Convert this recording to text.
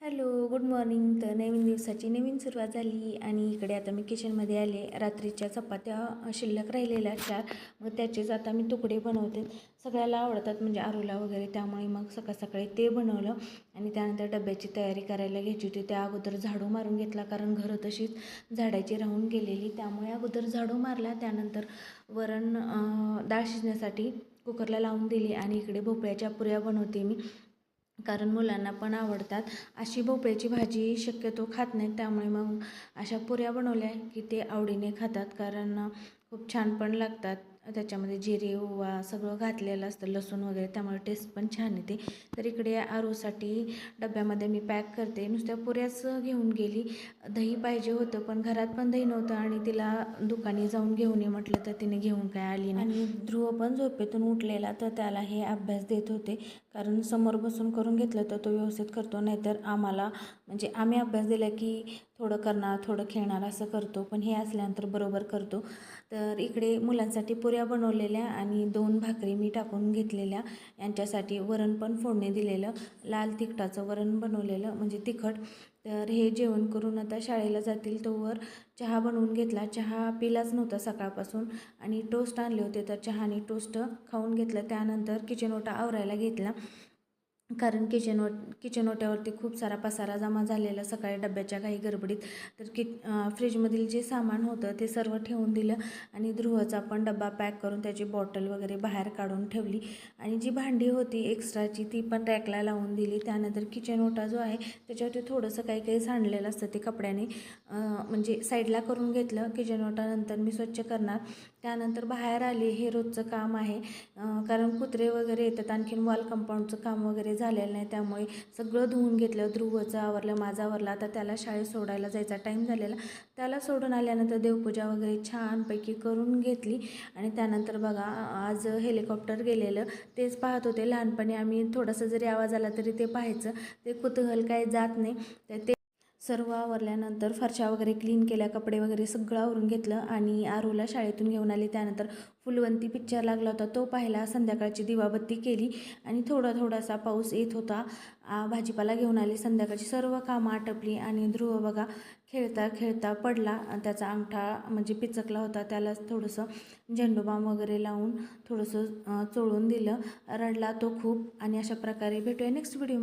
Hello, good morning. तर नवीन दिवसाची नवीन सुरुवात झाली आणि इकडे आता मी किचनमध्ये आले. रात्रीच्या चपात्या शिल्लक राहिलेल्या 4, मग त्याचेच आता मी तुकडे बनवते. सगळ्याला आवडतात म्हणजे आरूला वगैरे, त्यामुळे मग सकाळी ते बनवलं आणि त्यानंतर डब्याची तयारी करायला घ्यायची होती. त्या अगोदर झाडू मारून घेतला, कारण घरं तशीच झाडायची राहून गेलेली, त्यामुळे अगोदर झाडू मारला. त्यानंतर वरण डाळ शिजण्यासाठी कुकरला लावून दिली आणि इकडे भोपळ्याच्या पुऱ्या बनवते मी, कारण मुलांना पण आवडतात. अशी भोपळ्याची भाजी शक्यतो खात नाहीत, त्यामुळे मग अशा पुऱ्या बनवल्या की ते आवडीने खातात, कारण खूप छान पण लागतात. त्याच्यामध्ये जिरे ओवा सगळं घातलेलं असतं, लसूण वगैरे, त्यामुळे टेस्ट पण छान येते. तर इकडे आरूसाठी डब्यामध्ये मी पॅक करते. नुसत्या पुऱ्याच घेऊन गेली. दही पाहिजे होतं, पण घरात पण दही नव्हतं आणि तिला दुकानी जाऊन घेऊन ये म्हटलं तर तिने घेऊन काय आली नाही. आणि ध्रुव पण झोपेतून उठलेला, तर त्याला हे अभ्यास देत होते, कारण समोर बसून करून घेतलं तर तो व्यवस्थित करतो. नाहीतर आम्हाला म्हणजे आम्ही अभ्यास दिला की थोडं करणार थोडं खेळणार असं करतो, पण हे असल्यानंतर बरोबर करतो. तर इकडे मुलांसाठी पुऱ्या बनवलेल्या आणि 2 भाकरी मी टाकून घेतलेल्या. यांच्यासाठी वरण पण फोडणी दिलेलं, लाल तिखटाचं वरण बनवलेलं म्हणजे तिखट. तर हे जेवण करून आता शाळेला जातील तोवर चहा बनवून घेतला. चहा पिलाच नव्हता सकाळपासून आणि टोस्ट आणले होते, तर चहा आणि टोस्ट खाऊन घेतलं. त्यानंतर किचन ओटा आवरायला घेतला, कारण किचन ओट्यावरती खूप सारा पसारा जमा झालेला सकाळी डब्याच्या काही गडबडीत. तर फ्रीजमधील जे सामान होतं ते सर्व ठेवून दिलं आणि ध्रुवचा पण डब्बा पॅक करून त्याची बॉटल वगैरे बाहेर काढून ठेवली आणि जी भांडी होती एक्स्ट्राची ती पण रॅकला लावून दिली. त्यानंतर किचन ओटा जो आहे त्याच्यावरती थोडंसं काही सांडलेलं असतं, ते कपड्याने म्हणजे साईडला करून घेतलं. किचन ओटा नंतर मी स्वच्छ करणार. त्यानंतर बाहेर आली, हे रोजचं काम आहे, कारण कुत्रे वगैरे येतात. आणखीन वॉल कंपाऊंडचं काम वगैरे झालेलं नाही, त्यामुळे सगळं धुवून घेतलं. ध्रुवचं आवरलं, माझं आवरलं. आता त्याला शाळेत सोडायला जायचा टाईम झालेला. त्याला सोडून आल्यानंतर देवपूजा वगैरे छानपैकी करून घेतली आणि त्यानंतर बघा आज हेलिकॉप्टर गेलेलं तेच पाहत होते. लहानपणी आम्ही थोडासा जरी आवाज आला तरी ते पाहायचं, ते कुतूहल काही जात नाही. तर ते सर्व आवरल्यानंतर फरशा वगैरे क्लीन केल्या, कपडे वगैरे सगळं आवरून घेतलं आणि आरूला शाळेतून घेऊन आली. त्यानंतर फुलवंती पिक्चर लागला होता तो पाहिला, संध्याकाळची दिवाबत्ती केली आणि थोडासा पाऊस येत होता. भाजीपाला घेऊन आली, संध्याकाळची सर्व कामं आटपली आणि ध्रुव बघा खेळता पडला. त्याचा अंगठा म्हणजे पिचकला होता, त्याला थोडंसं झेंडूबाम वगैरे लावून थोडंसं चोळून दिलं. रडला तो खूप. आणि अशा प्रकारे भेटूया नेक्स्ट व्हिडिओ.